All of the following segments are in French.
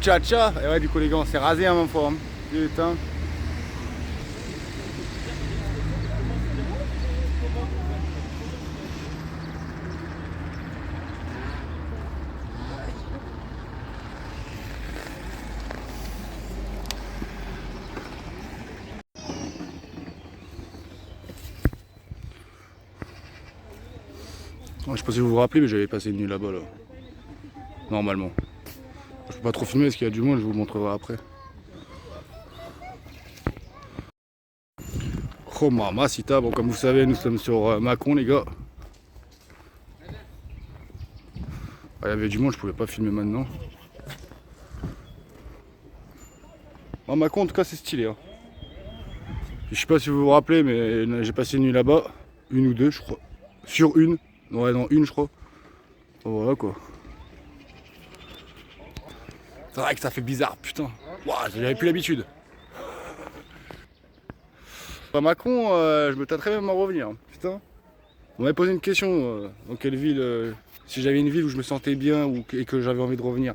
tcha-tcha. Et ouais, du coup, les gars, on s'est rasé à ma fois. Hein. Putain. Je sais pas si vous vous rappelez, mais j'avais passé une nuit là-bas, là. Normalement. Je peux pas trop filmer parce qu'il y a du monde, je vous le montrerai après. Oh mamacita, bon comme vous savez, nous sommes sur Mâcon, les gars. Ah, il y avait du monde, je pouvais pas filmer maintenant. Ah, Mâcon, en tout cas, c'est stylé. Hein. Je sais pas si vous vous rappelez, mais j'ai passé une nuit là-bas. Une ou deux, je crois. Sur une. Ouais, non, une, je crois. Voilà quoi. C'est vrai que ça fait bizarre, putain. Ouah, j'avais plus l'habitude. À Mâcon, je me tâterais même à revenir. Putain. On m'avait posé une question dans quelle ville, si j'avais une ville où je me sentais bien et que j'avais envie de revenir.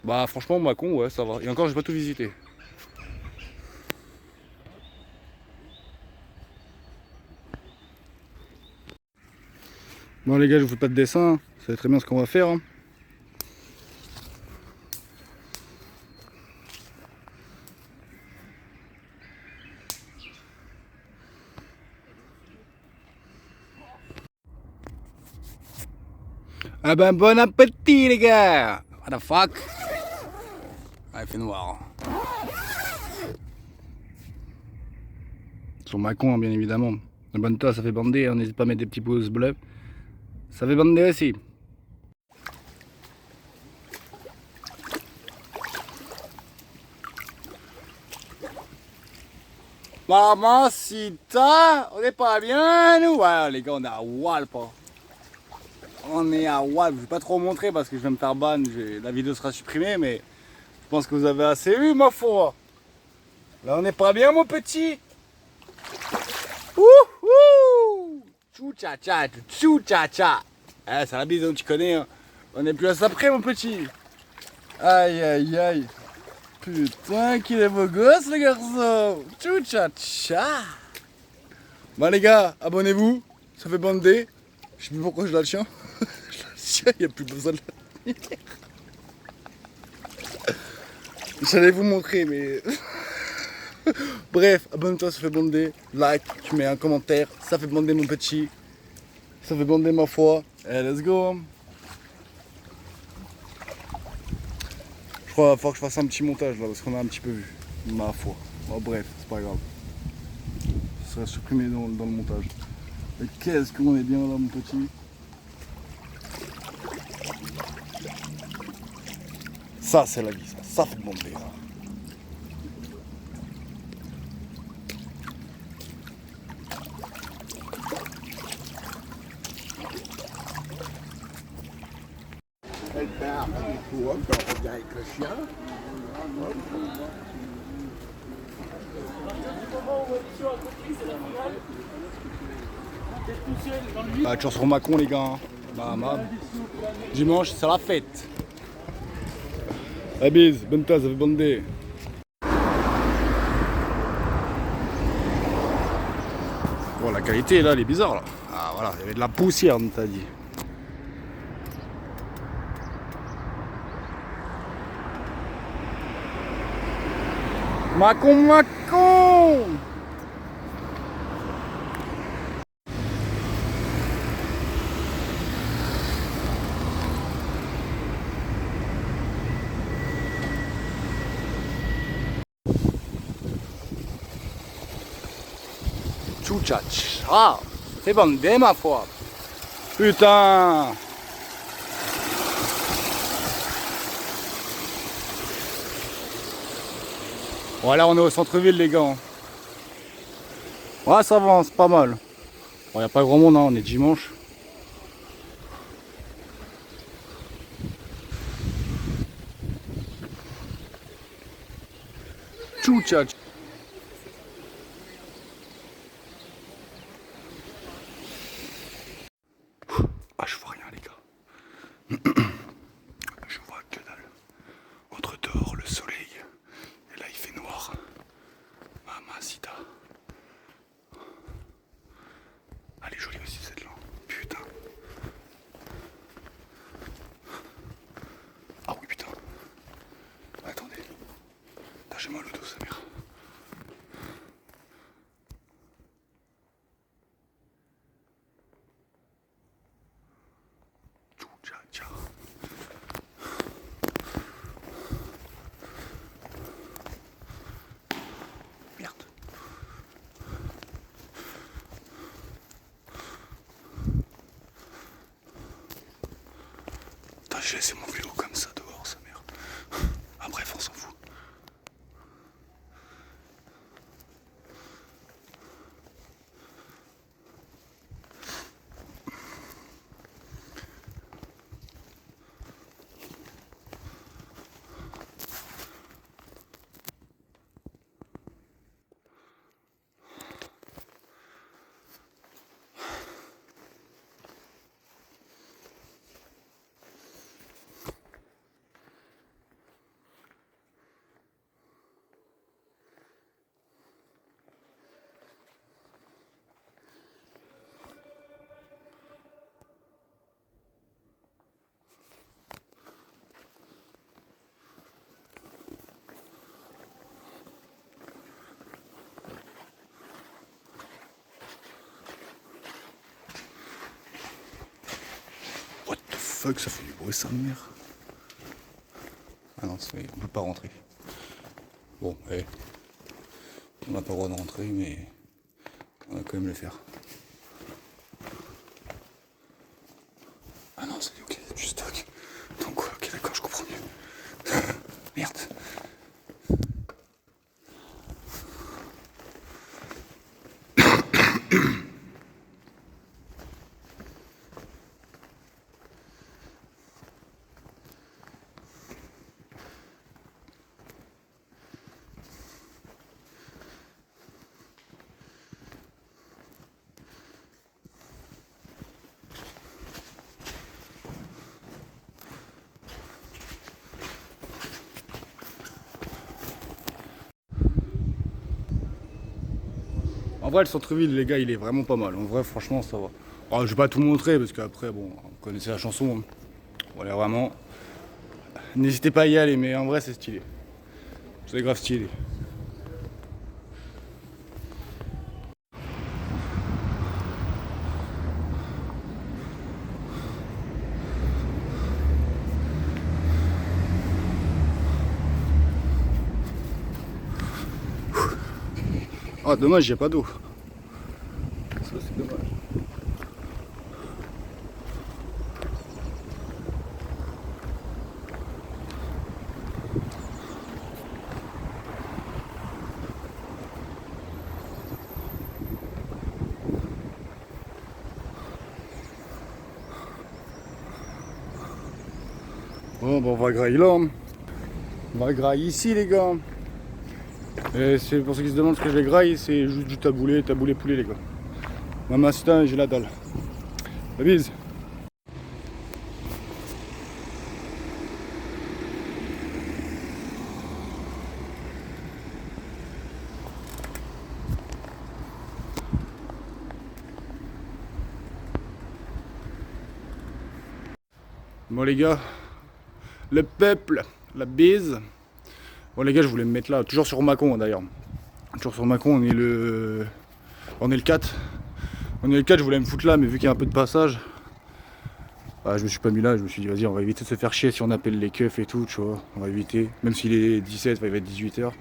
Bah franchement Mâcon, ouais ça va. Et encore j'ai pas tout visité. Bon les gars, je vous fais pas de dessin, hein. Vous savez très bien ce qu'on va faire. Hein. Ah ben bon appétit les gars. What the fuck. Ah il fait noir. Sur Mâcon hein, bien évidemment. Abonne-toi, ça fait bander, hein. N'hésite pas à mettre des petits pouces bleus. Ça fait bander aussi. Mamacita, on est pas bien nous? Ouais les gars, on est à Walp. Hein. On est à Walp, je vais pas trop montrer parce que je vais me faire ban, la vidéo sera supprimée, mais je pense que vous avez assez vu ma foi. Là on est pas bien mon petit. Wouhou. Tchou tcha tcha, tchou tcha tcha. Eh, c'est la bise, hein, tu connais. Hein. On est plus à ça près mon petit. Aïe aïe aïe. Putain qu'il est beau gosse le garçon. Tchou tcha tcha. Bon les gars, abonnez-vous, ça fait bander. Je sais plus pourquoi je la tiens. Je la tiens, il n'y a plus besoin de la tenir. J'allais vous montrer mais... Bref, abonne-toi, ça fait bander. Like, tu mets un commentaire, ça fait bander mon petit. Ça fait bander ma foi. Et let's go. Je crois qu'il va falloir que je fasse un petit montage là parce qu'on a un petit peu vu. Ma foi. Oh, bref, c'est pas grave. Ça sera supprimé dans le montage. Mais qu'est-ce qu'on est bien là mon petit. Ça c'est la vie, ça fait bander. Là. Elle part du coup, hop, on revient avec le chien. Bah, toujours sur Mâcon les gars. Hein. Bah, dimanche c'est la fête. La bise, bonne tasse, ça fait bander. Bon la qualité là elle est bizarre là. Ah voilà, il y avait de la poussière on t'a dit. Mâcon, Mâcon. Tchouchach. Ah, c'est bandé ma foi. Putain. Voilà, on est au centre-ville les gars. Ouais, ça va, c'est pas mal. Bon, y a pas grand monde, hein, on est dimanche. Tchouchach. Ah, je vois rien les gars. Je vois que dalle. Entre j'ai laissé mon vélo comme ça dehors, sa mère. Ah bref, on s'en fout. What the fuck, ça fait du bruit ça, mère. Ah non, on peut pas rentrer. Bon, on n'a pas le droit de rentrer, mais on va quand même le faire. Ah non, c'est ok, c'est du stock. Donc quoi, ok, d'accord, je comprends mieux. Merde. En vrai, le centre-ville, les gars, il est vraiment pas mal. En vrai, franchement, ça va. Alors, je vais pas tout montrer parce qu'après, bon, vous connaissez la chanson. Voilà, vraiment. N'hésitez pas à y aller, mais en vrai, c'est stylé. C'est grave stylé. Ah, dommage, il n'y a pas d'eau. Ça, c'est dommage. Bon, on va grailler là. Hein. On va grailler ici, les gars. Et c'est pour ceux qui se demandent ce que je vais grailler, c'est juste du taboulé poulet, les gars. Mamacita, j'ai la dalle. La bise. Bon les gars, le peuple, la bise. Bon les gars, je voulais me mettre là, toujours sur Mâcon d'ailleurs. Toujours sur Mâcon, on est le 4. On est le 4, je voulais me foutre là, mais vu qu'il y a un peu de passage, je me suis pas mis là, je me suis dit vas-y, on va éviter de se faire chier si on appelle les keufs et tout, tu vois. On va éviter, même s'il est 17, il va être 18h.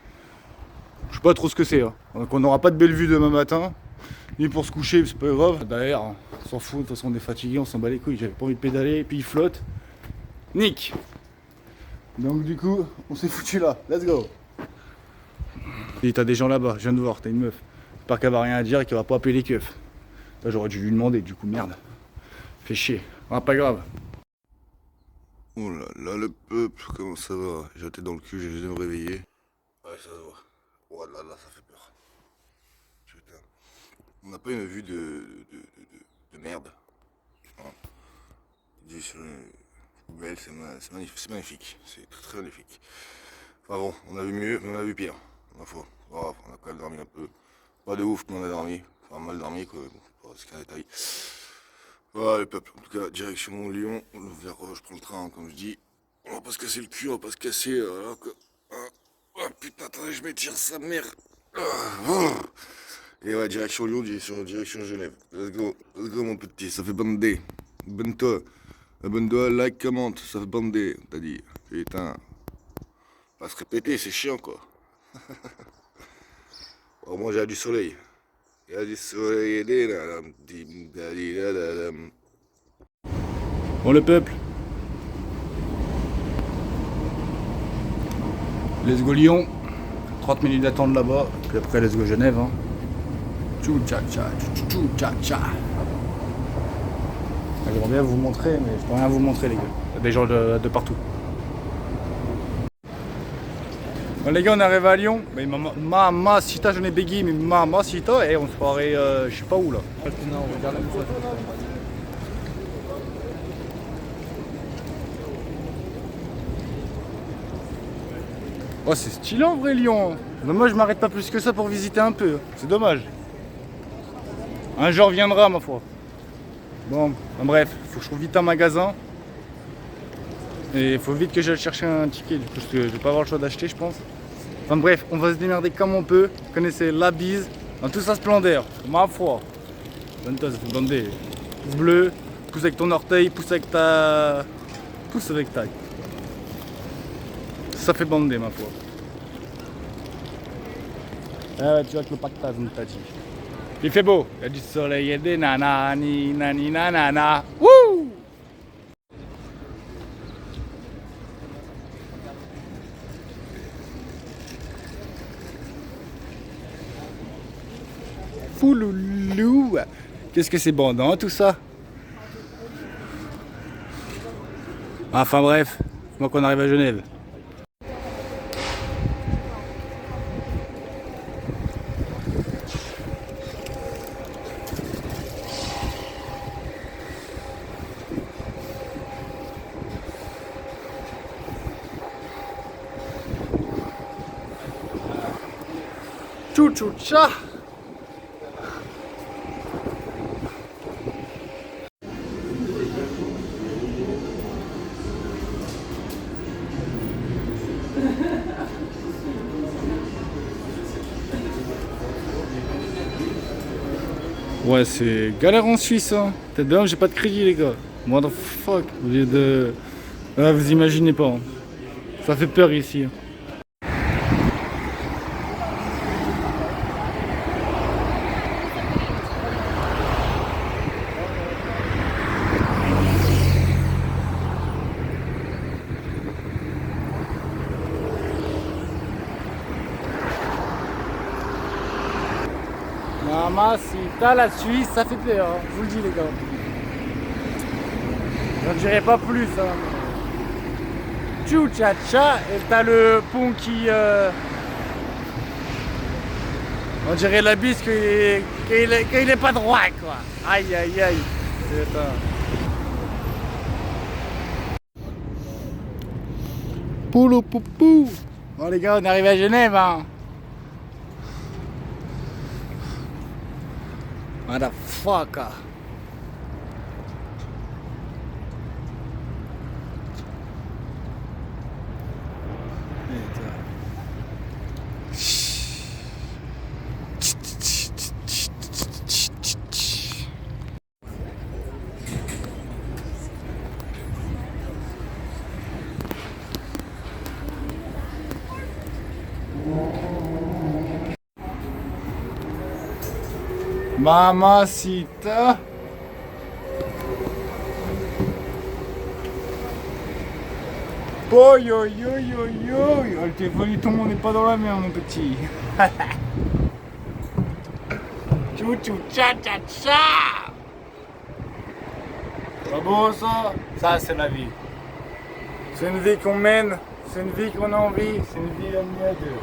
Je sais pas trop ce que c'est, hein. Donc on n'aura pas de belle vue demain matin, ni pour se coucher, c'est pas grave. D'ailleurs, on s'en fout, de toute façon on est fatigué, on s'en bat les couilles, j'avais pas envie de pédaler, et puis il flotte. Nick. Donc du coup, on s'est foutu là, let's go. Et t'as des gens là-bas, je viens de voir, t'as une meuf. J'espère qu'elle va rien à dire et qu'elle va pas appeler les keufs. Là j'aurais dû lui demander, du coup merde. Fait chier. Ah, pas grave. Oh là là, le peuple, comment ça va? J'ai la tête dans le cul, j'ai juste de me réveiller. Ouais, ça se voit. Oh là là, ça fait peur. Putain. On n'a pas une vue de merde. Hein. Dit sur une poubelle, c'est magnifique. C'est très, très magnifique. Enfin bon, on a vu mieux, mais on a vu pire. Ma foi. Oh, on a quand même dormi un peu. Pas de ouf, mais on a dormi. Enfin, mal dormi, quoi. Bon, c'est qu'un détail. Voilà, le peuple. En tout cas, direction Lyon. Je prends le train, comme je dis. On va pas se casser le cul, on va pas se casser. Voilà, quoi. Oh putain, attendez, je m'étire sa mère. Et ouais, direction Lyon, direction Genève. Let's go, mon petit, ça fait bander. Abonne-toi, like, commente, ça fait bander. T'as dit, putain. Pas se répéter, c'est chiant, quoi. Au moins, j'ai du soleil. Il y a du soleil. Bon le peuple, Let's go Lyon. 30 minutes d'attente là-bas. Puis après, let's go Genève. Hein. Tchou tcha tcha, tchou tcha tcha. J'aimerais bien vous montrer, mais je peux rien vous montrer, les gars. Il y a des gens de partout. Bon, les gars, on arrive à Lyon. Mais Mama Sita, j'en ai bégayé, mais Mama Sita, et on se croirait, je sais pas où là. Oh, c'est stylé en vrai, Lyon. Mais moi, je m'arrête pas plus que ça pour visiter un peu. C'est dommage. Un jour viendra, ma foi. Bon, bref, faut que je trouve vite un magasin. Et il faut vite que j'aille chercher un ticket, du coup, parce que je vais pas avoir le choix d'acheter, je pense. Enfin bref, on va se démerder comme on peut. Vous connaissez la bise dans toute sa splendeur, ma foi. Donne-toi, ça fait bander. Pouce bleu, pousse avec ton orteil, pousse avec ta. Pousse avec ta. Ça fait bander, ma foi. Ah ouais, tu vois que le pactage, on t'a dit. Il fait beau, il y a du soleil et des nanas, ni nani nanana. Wouh! Fouloulou! Qu'est-ce que c'est bandant tout ça? Enfin bref, moi qu'on arrive à Genève. Tchou tchou tcha. Ouais, c'est galère en Suisse, hein. Tête de homme, j'ai pas de crédit, les gars. What the fuck, au lieu de. Ah, vous imaginez pas, hein. Ça fait peur ici. Hein. Maman, si t'as la Suisse, ça fait peur, hein. Je vous le dis, les gars. J'en dirai pas plus, hein. Tchou tcha tcha, et t'as le pont qui. On dirait la bise qu'il est pas droit, quoi. Aïe aïe aïe. Putain. Poulou poupou. Bon, les gars, on arrive à Genève, hein. Motherfucker. Mamacita. Oh yo yo yo yo. Le téléphone il tombe, on n'est pas dans la mer mon petit. Tchou tchou tcha tcha tcha. Pas beau ça? Ça c'est la vie. C'est une vie qu'on mène, c'est une vie qu'on a envie, c'est une vie à nous à deux.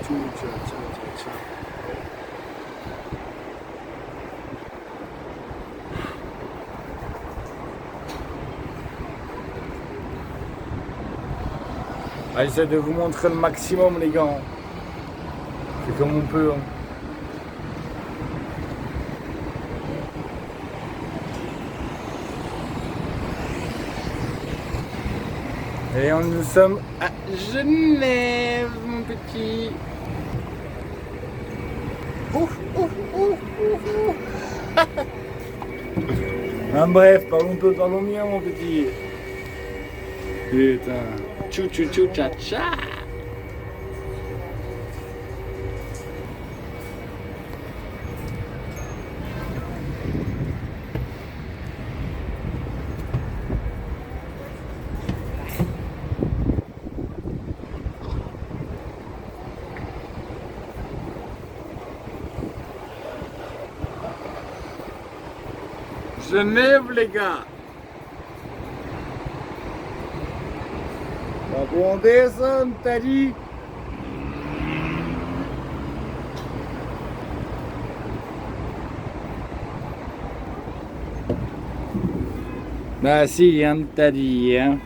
Tchou tcha tcha tcha tcha. Ah, j'essaie de vous montrer le maximum les gars. C'est comme on peut. Hein. Et nous sommes à Genève mon petit. Ouf, ouf, ouf, ouf, ouf. Bref, parlons peu, parlons bien mon petit. Putain. Tchou tchou tchou tcha tcha. Genève, les gars. Donc on descend, t'as dit. Bah si, hein, t'as dit, hein.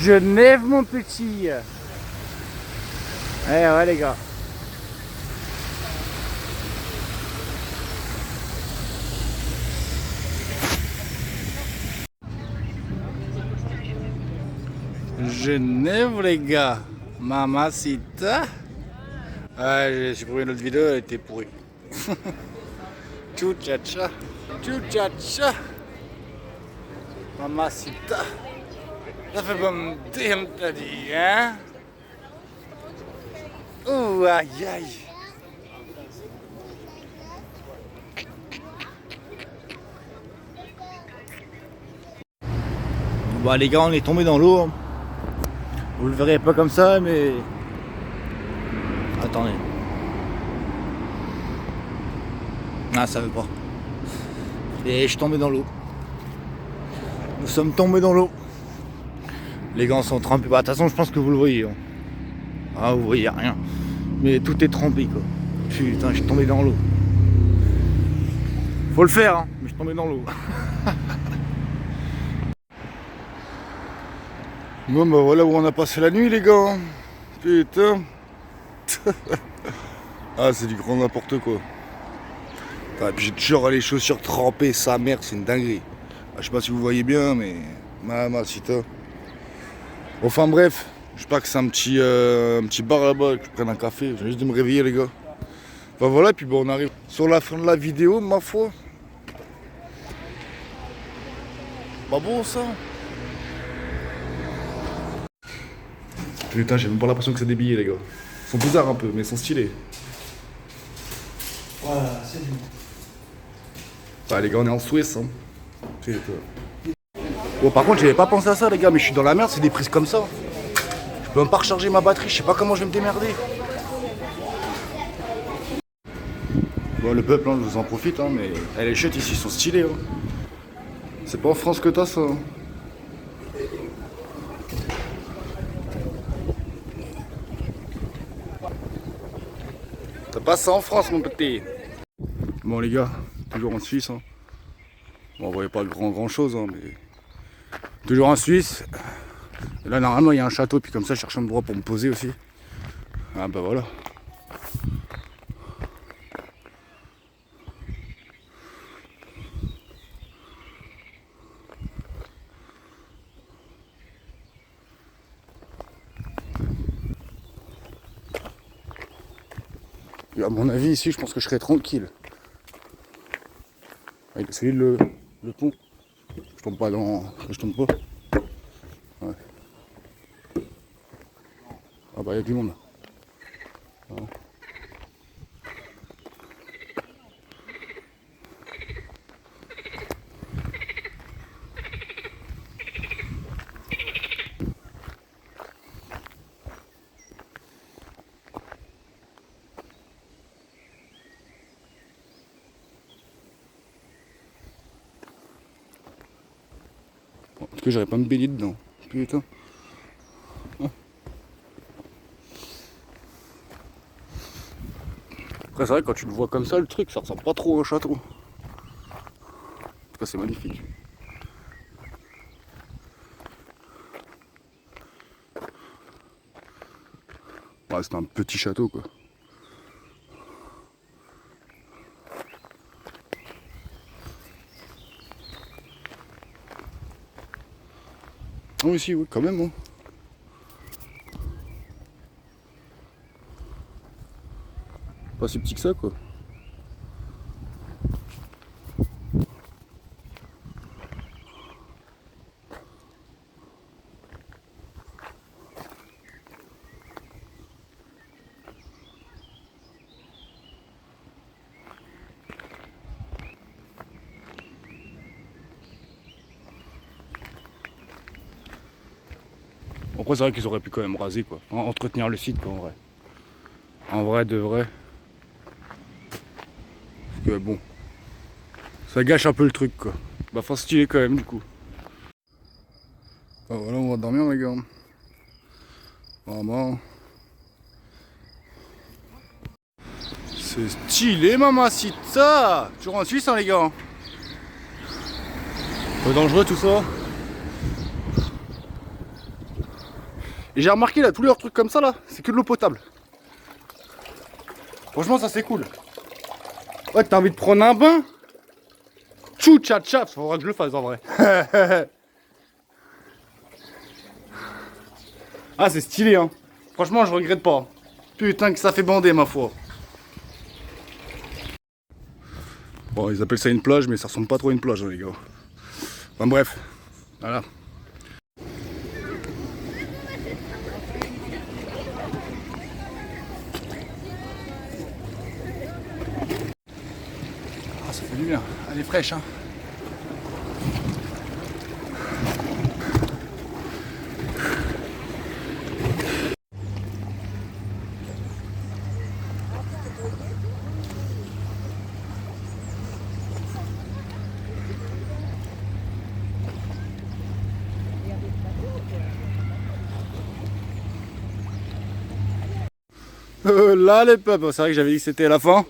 Genève, mon petit. Eh ouais, les gars. Genève, les gars. Mamacita. Ah, j'ai supprimé une autre vidéo, elle était pourrie. Tchou-tcha-tcha. Tchou-tcha-tcha. Mamacita. Ça fait bon damn, t'as dit, hein? Ouh, aïe, aïe. Bah les gars, on est tombé dans l'eau. Vous le verrez pas comme ça, mais... Attendez. Ah, ça veut pas. Et je suis tombé dans l'eau. Nous sommes tombés dans l'eau. Les gants sont trempés. Bah, de toute façon, je pense que vous le voyez. Hein. Ah, vous voyez rien. Mais tout est trempé, quoi. Putain, je suis tombé dans l'eau. Faut le faire, hein. Mais je suis tombé dans l'eau. Bon, bah voilà où on a passé la nuit, les gars. Putain. Ah, c'est du grand n'importe quoi. Ah, puis j'ai toujours les chaussures trempées, sa mère, c'est une dinguerie. Ah, je sais pas si vous voyez bien, mais... Mamacita. Enfin bref, j'espère que c'est un petit bar là-bas, que je prenne un café. Je viens juste de me réveiller, les gars. Enfin voilà, puis bon, on arrive sur la fin de la vidéo, ma foi. Pas bon, ça. Putain, j'ai même pas l'impression que c'est des billets, les gars. Ils sont bizarres un peu, mais ils sont stylés. Voilà, c'est bon. Bah les gars, on est en Suisse, hein. Bon, par contre, j'avais pas pensé à ça, les gars, mais je suis dans la merde, c'est des prises comme ça. Je peux même pas recharger ma batterie, je sais pas comment je vais me démerder. Bon, le peuple, hein, je vous en profite, hein, mais les chutes ici sont stylées. Hein. C'est pas en France que t'as ça. Hein. T'as pas ça en France, mon petit. Bon, les gars, toujours en Suisse. Hein. Bon, on voyait pas grand chose, hein, mais toujours en Suisse. Et là, normalement, il y a un château, puis comme ça, je cherche un endroit pour me poser aussi. Ah, bah voilà. Et à mon avis, ici, je pense que je serai tranquille. Ah, il a celui le pont. Je tombe pas dans. Je tombe pas. Ouais. Ah bah il y a du monde. Ah. Bon, est-ce que j'aurais pas me baigner dedans? Putain. Ah. Après c'est vrai que quand tu le vois comme ça le truc ça ressemble pas trop à un château. En tout cas c'est magnifique. Ouais, c'est un petit château quoi. Ah oui si oui quand même hein. Pas si petit que ça quoi. Après, c'est vrai qu'ils auraient pu quand même raser, quoi. Entretenir le site, quoi, en vrai. En vrai, de vrai. Parce que bon, ça gâche un peu le truc, quoi. Bah, faut stylé quand même, du coup. Bah, voilà, on va dormir, les gars. Vraiment. C'est stylé, mamacita. Toujours en Suisse, hein, les gars. Un peu dangereux, tout ça. Et j'ai remarqué là, tous leurs trucs comme ça là, c'est que de l'eau potable. Franchement, ça c'est cool. Ouais, t'as envie de prendre un bain? Tchou tcha tcha, faudra que je le fasse en vrai. Ah, c'est stylé, hein. Franchement, je regrette pas. Putain, que ça fait bander, ma foi. Bon, ils appellent ça une plage, mais ça ressemble pas trop à une plage, hein, les gars. Enfin bref, voilà. Ah, ça fait du bien. Elle est fraîche, hein. Là les peuples, c'est vrai que j'avais dit que c'était la fin.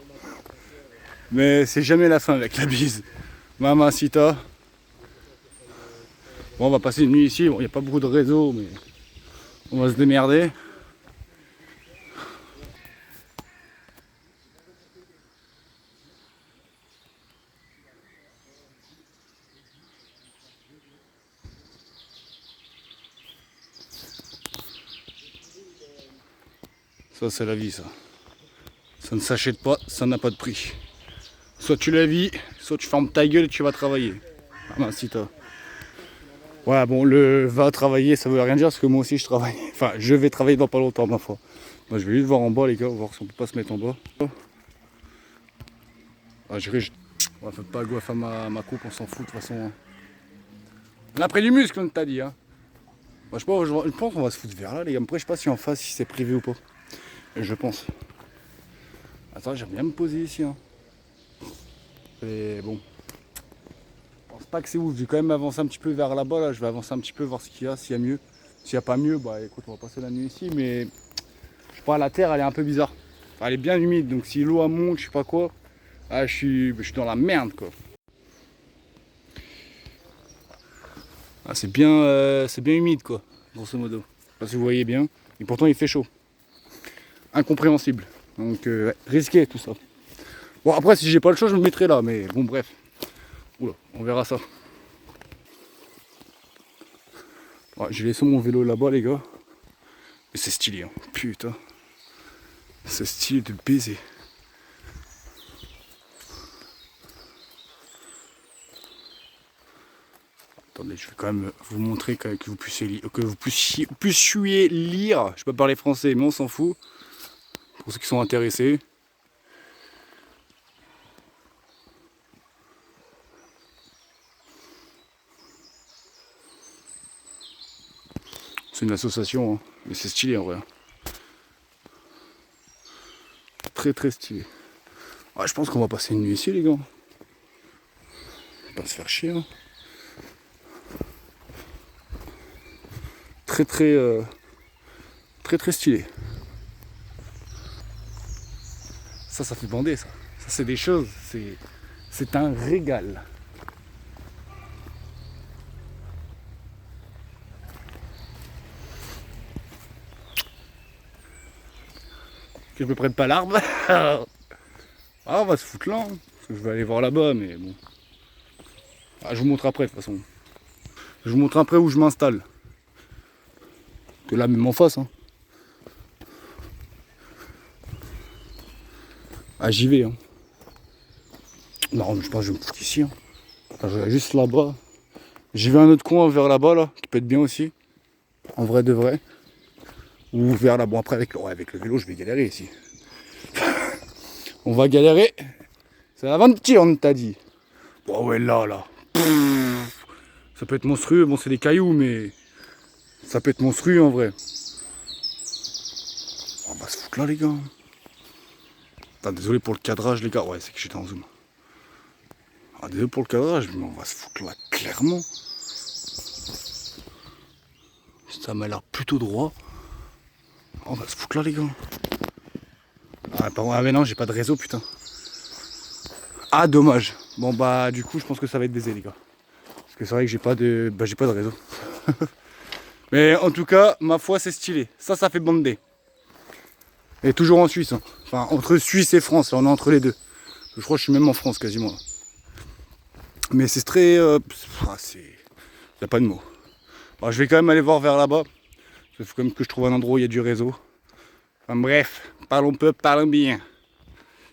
Mais c'est jamais la fin avec la bise. Mamacita. Bon, on va passer une nuit ici. Bon, il n'y a pas beaucoup de réseau, mais on va se démerder. Ça, c'est la vie, ça. Ça ne s'achète pas, ça n'a pas de prix. Soit tu la vis, soit tu fermes ta gueule et tu vas travailler. Mamacita. Ouais, bon, le va travailler, ça veut rien dire parce que moi aussi je travaille. Enfin, je vais travailler dans pas longtemps, ma foi. Moi, je vais juste voir en bas, les gars, voir si on peut pas se mettre en bas. Ah, on fait pas gaffe à ma coupe, on s'en fout de toute façon. On a pris du muscle, on t'a dit. Hein. Moi, je pense qu'on va se foutre vers là, les gars. Après, je sais pas si en face, si c'est privé ou pas. Je pense. Attends, j'aime bien me poser ici. Hein. Et bon. Je pense pas que c'est ouf. Je vais quand même avancer un petit peu vers là-bas. Là. Je vais avancer un petit peu, voir ce qu'il y a, s'il y a mieux. S'il n'y a pas mieux, bah écoute, on va passer la nuit ici. Mais je sais pas, la terre, elle est un peu bizarre. Enfin, elle est bien humide. Donc si l'eau monte, je sais pas quoi, ah, je suis dans la merde, quoi. Ah, c'est bien humide, quoi, grosso modo. Je sais pas si vous voyez bien. Et pourtant, il fait chaud. Incompréhensible. Donc, ouais, risqué tout ça. Bon, après, si j'ai pas le choix, je me mettrai là. Mais bon, bref. Oula, on verra ça. Ouais, j'ai laissé mon vélo là-bas, les gars. Et c'est stylé, hein. Putain. C'est stylé de baiser. Attendez, je vais quand même vous montrer que vous puissiez lire. Je peux pas parler français, mais on s'en fout. Pour ceux qui sont intéressés. C'est une association, hein. Mais c'est stylé en vrai. Très très stylé. Ouais, je pense qu'on va passer une nuit ici, les gars. On va pas se faire chier. Hein. Très très stylé. Ça fait bander, ça. Ça, c'est des choses. C'est un régal. Que je me prenne pas l'arbre. Ah, on va se foutre là. Hein, parce que je vais aller voir là-bas, mais bon. Ah, je vous montre après, de toute façon. Je vous montre après où je m'installe. Que là, même en face. Hein. Ah, j'y vais. Hein. Non, je pense que je vais me foutre ici. Hein. Enfin, je vais juste là-bas. J'y vais un autre coin vers là-bas, là, qui peut être bien aussi. En vrai de vrai. Ou vers là. Bon, après, avec le vélo, je vais galérer ici. On va galérer. C'est l'aventure, on t'a dit. Bon, ouais, là. Ça peut être monstrueux. Bon, c'est des cailloux, mais Ça peut être monstrueux en vrai. On va se foutre là les gars. Attends, désolé pour le cadrage les gars. Ouais, c'est que j'étais en zoom. Ah, désolé pour le cadrage, mais on va se foutre là clairement. Ça m'a l'air plutôt droit. On va se foutre là les gars. Ah mais non, j'ai pas de réseau putain. Ah dommage. Bon bah du coup je pense que ça va être baisé les gars. Parce que c'est vrai que j'ai pas de. Bah j'ai pas de réseau. Mais en tout cas, ma foi c'est stylé. Ça fait bander. Et toujours en Suisse. Hein. Enfin entre Suisse et France, là, on est entre les deux. Je crois que je suis même en France quasiment. Là. Mais c'est très. Il n'y a pas de mots. Alors, je vais quand même aller voir vers là-bas. Il faut quand même que je trouve un endroit où il y a du réseau. Enfin bref, parlons peu, parlons bien.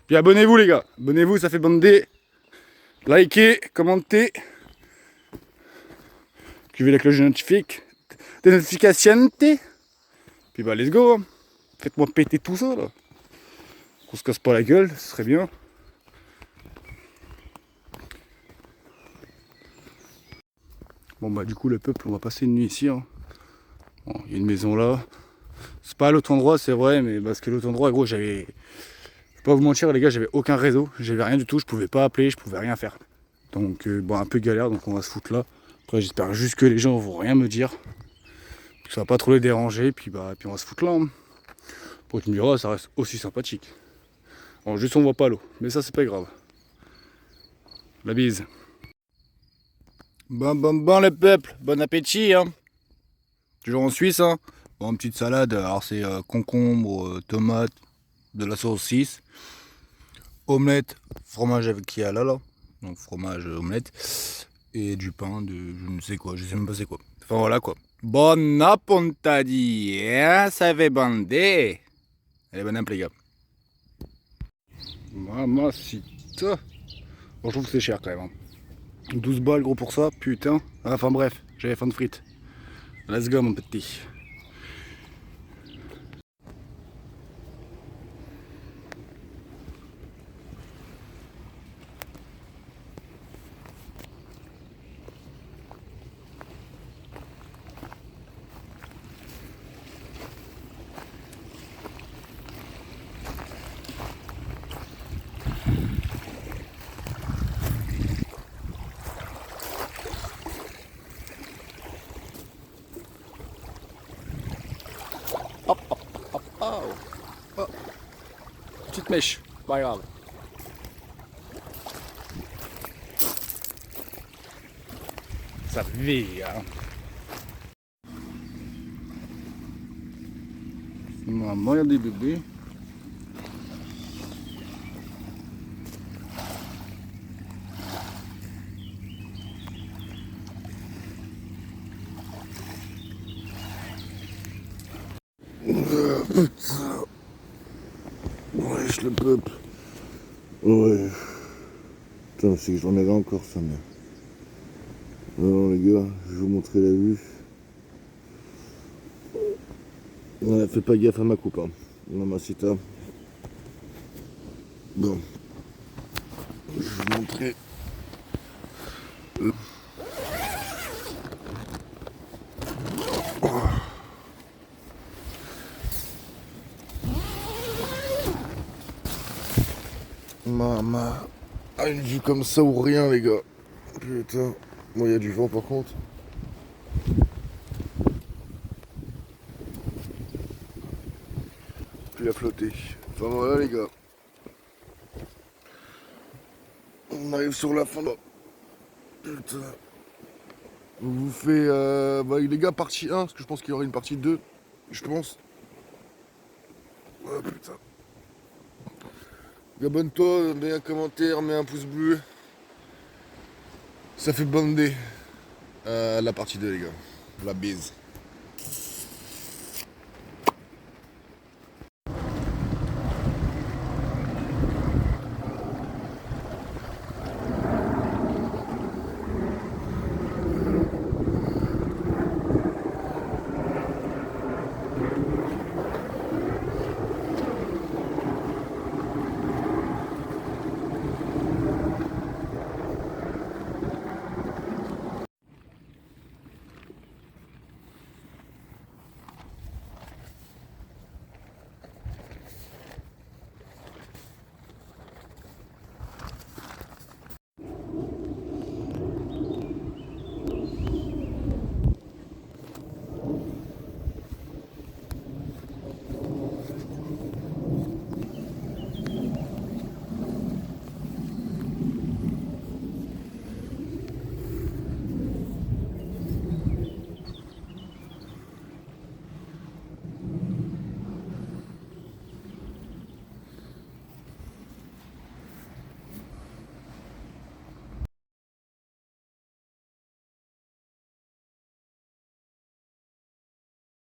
Puis abonnez-vous les gars. Abonnez-vous, ça fait bander. Likez, commentez. Activez la cloche de notification. Puis bah let's go. Hein. Faites-moi péter tout ça là. Qu'on se casse pas la gueule, ce serait bien. Bon bah du coup le peuple, on va passer une nuit ici. Hein. Bon, il y a une maison là. C'est pas à l'autre endroit, c'est vrai, mais parce que l'autre endroit, gros, j'avais. Je vais pas vous mentir les gars, j'avais aucun réseau, j'avais rien du tout, je pouvais pas appeler, je pouvais rien faire. Donc bon un peu galère, donc on va se foutre là. Après j'espère juste que les gens vont rien me dire. Que ça va pas trop les déranger, puis puis on va se foutre là. Hein. Pour tu me diras, ça reste aussi sympathique. Bon juste on voit pas l'eau, mais ça c'est pas grave. La bise. Bon le peuple, bon appétit hein. Toujours en Suisse hein. Bon petite salade, alors c'est concombre, tomate, de la saucisse, omelette, fromage avec qui a là, donc fromage omelette, et du pain de je ne sais quoi, je sais même pas c'est quoi. Enfin voilà quoi. Bon appontadi, hein, ça fait bander. Allez bon app les gars. Mamacita. Bon je trouve que c'est cher quand même. Hein. 12 balles gros pour ça, putain. Enfin bref, j'avais faim de frites. Let's go mon petit. Oh. Petite mèche, pas grave. Ça vit, hein. Maman, il y a des bébés. Putain. Wesh le peuple. Ouais. Putain, c'est que j'en avais encore ça, mais. Alors les gars, je vais vous montrer la vue. Ouais, fais pas gaffe à ma coupe, hein. Mamacita. Bon. Je vais vous montrer. Maman. Ah, une vue comme ça ou rien, les gars. Putain. Bon, il y a du vent par contre. Puis à flotter. Enfin voilà, les gars. On arrive sur la fin. Putain. On vous fait. Les gars, partie 1, parce que je pense qu'il y aura une partie 2. Je pense. Oh putain. Abonne-toi, mets un commentaire, mets un pouce bleu. Ça fait bander la partie 2 les gars. La bise.